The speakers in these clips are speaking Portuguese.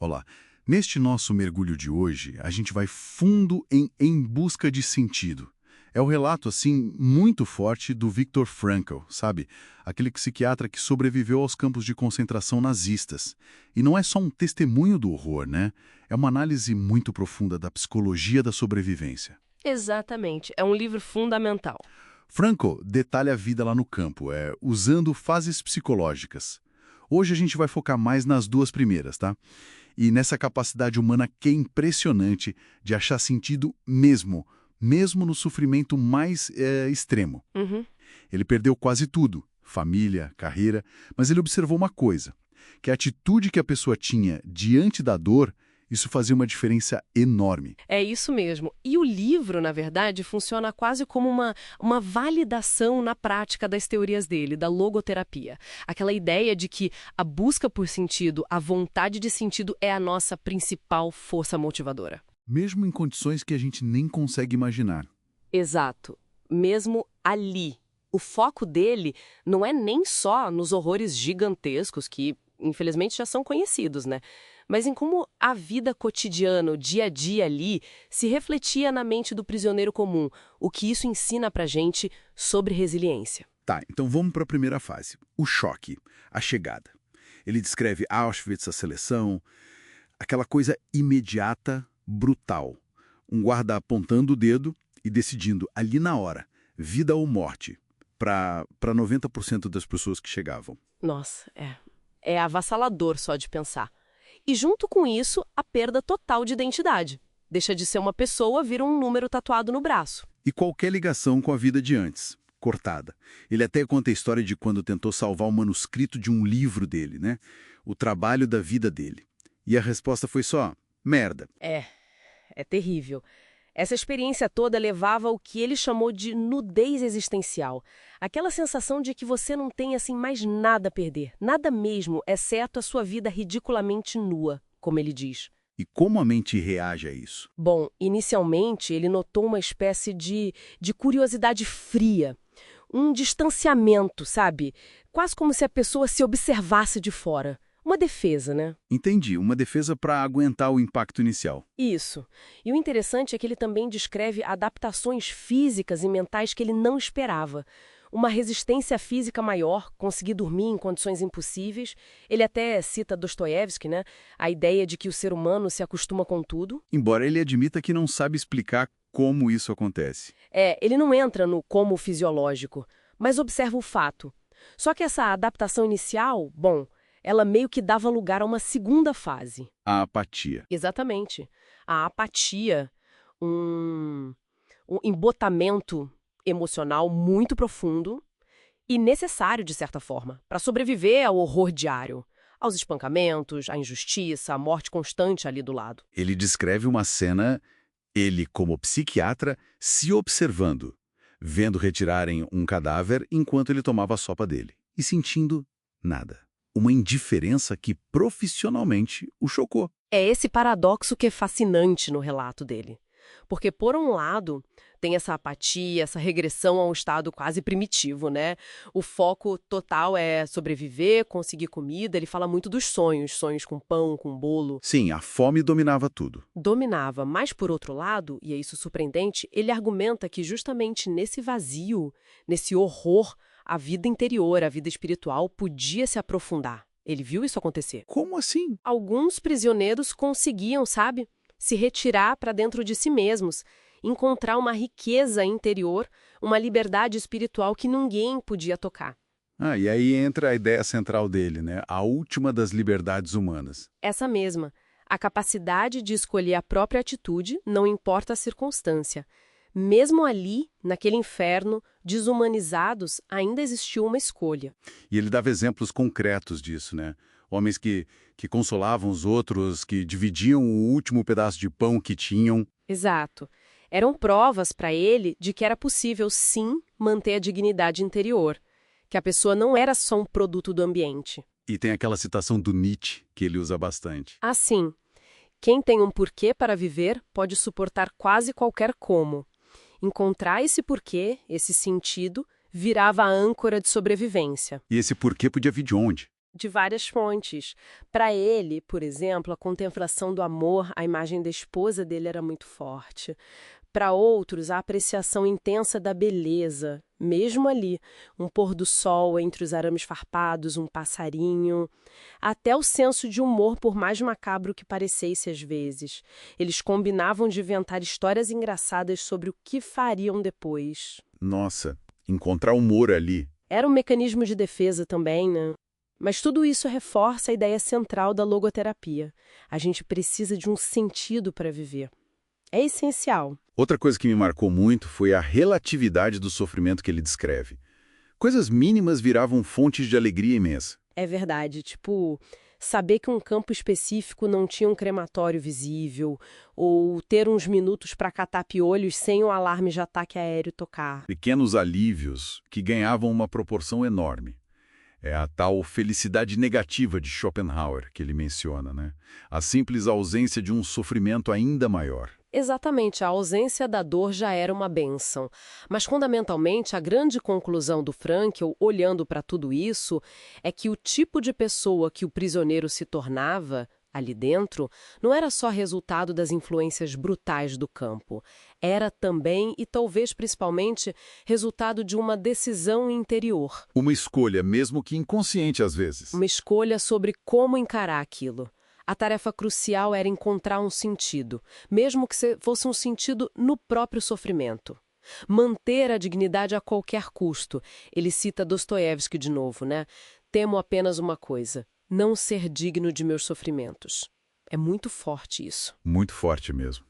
Olá. Neste nosso mergulho de hoje, a gente vai fundo em busca de sentido. É o relato, assim, muito forte do Viktor Frankl, sabe? Aquele psiquiatra que sobreviveu aos campos de concentração nazistas. E não é só um testemunho do horror, né? É uma análise muito profunda da psicologia da sobrevivência. Exatamente. É um livro fundamental. Frankl detalha a vida lá no campo, usando fases psicológicas. Hoje a gente vai focar mais nas duas primeiras, tá? E nessa capacidade humana que é impressionante de achar sentido mesmo no sofrimento mais extremo. Uhum. Ele perdeu quase tudo, família, carreira, mas ele observou uma coisa, que a atitude que a pessoa tinha diante da dor, isso fazia uma diferença enorme. É isso mesmo. E o livro, na verdade, funciona quase como uma validação na prática das teorias dele, da logoterapia. Aquela ideia de que a busca por sentido, a vontade de sentido é a nossa principal força motivadora. Mesmo em condições que a gente nem consegue imaginar. Exato. Mesmo ali. O foco dele não é nem só nos horrores gigantescos que, infelizmente, já são conhecidos, né? Mas em como a vida cotidiana, o dia a dia ali, se refletia na mente do prisioneiro comum, o que isso ensina pra gente sobre resiliência. Tá, então vamos para a primeira fase, o choque, a chegada. Ele descreve Auschwitz, a seleção, aquela coisa imediata, brutal. Um guarda apontando o dedo e decidindo ali na hora, vida ou morte, para 90% das pessoas que chegavam. Nossa, é avassalador só de pensar. E junto com isso, a perda total de identidade. Deixa de ser uma pessoa, vira um número tatuado no braço. E qualquer ligação com a vida de antes, cortada. Ele até conta a história de quando tentou salvar o manuscrito de um livro dele, né? O trabalho da vida dele. E a resposta foi só, merda. É terrível. Essa experiência toda levava ao que ele chamou de nudez existencial. Aquela sensação de que você não tem assim mais nada a perder, nada mesmo, exceto a sua vida ridiculamente nua, como ele diz. E como a mente reage a isso? Bom, inicialmente ele notou uma espécie de curiosidade fria, um distanciamento, sabe? Quase como se a pessoa se observasse de fora. Uma defesa, né? Entendi, uma defesa para aguentar o impacto inicial. Isso. E o interessante é que ele também descreve adaptações físicas e mentais que ele não esperava. Uma resistência física maior, conseguir dormir em condições impossíveis. Ele até cita Dostoiévski, né? A ideia de que o ser humano se acostuma com tudo. Embora ele admita que não sabe explicar como isso acontece. Ele não entra no como fisiológico, mas observa o fato. Só que essa adaptação inicial, bom, ela meio que dava lugar a uma segunda fase. A apatia. Exatamente. A apatia, um embotamento emocional muito profundo e necessário, de certa forma, para sobreviver ao horror diário, aos espancamentos, à injustiça, à morte constante ali do lado. Ele descreve uma cena, ele como psiquiatra, se observando, vendo retirarem um cadáver enquanto ele tomava a sopa dele, e sentindo nada. Uma indiferença que profissionalmente o chocou. É esse paradoxo que é fascinante no relato dele. Porque, por um lado, tem essa apatia, essa regressão a um estado quase primitivo, né? O foco total é sobreviver, conseguir comida. Ele fala muito dos sonhos, sonhos com pão, com bolo. Sim, a fome dominava tudo. Dominava, mas, por outro lado, e é isso surpreendente, ele argumenta que justamente nesse vazio, nesse horror, a vida interior, a vida espiritual podia se aprofundar. Ele viu isso acontecer. Como assim? Alguns prisioneiros conseguiam, sabe, se retirar para dentro de si mesmos, encontrar uma riqueza interior, uma liberdade espiritual que ninguém podia tocar. E aí entra a ideia central dele, né? A última das liberdades humanas. Essa mesma, a capacidade de escolher a própria atitude, não importa a circunstância. Mesmo ali, naquele inferno, desumanizados, ainda existiu uma escolha. E ele dava exemplos concretos disso, né? Homens que consolavam os outros, que dividiam o último pedaço de pão que tinham. Exato. Eram provas para ele de que era possível, sim, manter a dignidade interior, que a pessoa não era só um produto do ambiente. E tem aquela citação do Nietzsche, que ele usa bastante. Assim, quem tem um porquê para viver pode suportar quase qualquer como. Encontrar esse porquê, esse sentido, virava a âncora de sobrevivência. E esse porquê podia vir de onde? De várias fontes. Para ele, por exemplo, a contemplação do amor, a imagem da esposa dele era muito forte. Para outros, a apreciação intensa da beleza, mesmo ali, um pôr do sol entre os arames farpados, um passarinho, até o senso de humor, por mais macabro que parecesse às vezes. Eles combinavam de inventar histórias engraçadas sobre o que fariam depois. Nossa, encontrar humor ali. Era um mecanismo de defesa também, né? Mas tudo isso reforça a ideia central da logoterapia. A gente precisa de um sentido para viver. É essencial. Outra coisa que me marcou muito foi a relatividade do sofrimento que ele descreve. Coisas mínimas viravam fontes de alegria imensa. É verdade, tipo, saber que um campo específico não tinha um crematório visível, ou ter uns minutos para catar piolhos sem o alarme de ataque aéreo tocar. Pequenos alívios que ganhavam uma proporção enorme. É a tal felicidade negativa de Schopenhauer que ele menciona, né? A simples ausência de um sofrimento ainda maior. Exatamente, a ausência da dor já era uma bênção. Mas, fundamentalmente, a grande conclusão do Frankl, olhando para tudo isso, é que o tipo de pessoa que o prisioneiro se tornava, ali dentro, não era só resultado das influências brutais do campo. Era também, e talvez principalmente, resultado de uma decisão interior. Uma escolha, mesmo que inconsciente às vezes. Uma escolha sobre como encarar aquilo. A tarefa crucial era encontrar um sentido, mesmo que fosse um sentido no próprio sofrimento. Manter a dignidade a qualquer custo. Ele cita Dostoiévski de novo, né? Temo apenas uma coisa: não ser digno de meus sofrimentos. É muito forte isso. Muito forte mesmo.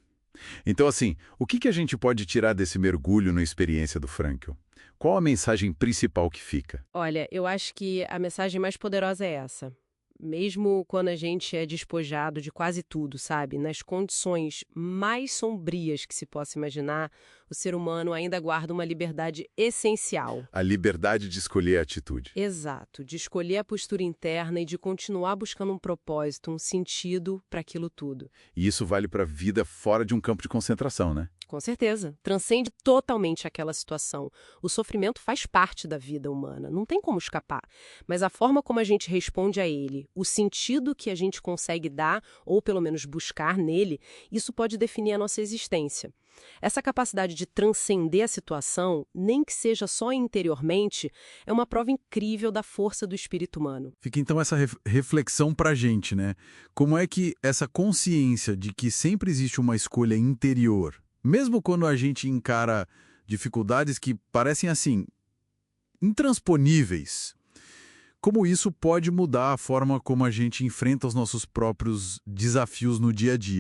Então, assim, o que a gente pode tirar desse mergulho na experiência do Frankl? Qual a mensagem principal que fica? Olha, eu acho que a mensagem mais poderosa é essa. Mesmo quando a gente é despojado de quase tudo, sabe? Nas condições mais sombrias que se possa imaginar, o ser humano ainda guarda uma liberdade essencial. A liberdade de escolher a atitude. Exato, de escolher a postura interna e de continuar buscando um propósito, um sentido para aquilo tudo. E isso vale para a vida fora de um campo de concentração, né? Com certeza, transcende totalmente aquela situação. O sofrimento faz parte da vida humana, não tem como escapar. Mas a forma como a gente responde a ele, o sentido que a gente consegue dar, ou pelo menos buscar nele, isso pode definir a nossa existência. Essa capacidade de transcender a situação, nem que seja só interiormente, é uma prova incrível da força do espírito humano. Fica então essa reflexão pra gente, né? Como é que essa consciência de que sempre existe uma escolha interior, mesmo quando a gente encara dificuldades que parecem assim, intransponíveis, como isso pode mudar a forma como a gente enfrenta os nossos próprios desafios no dia a dia?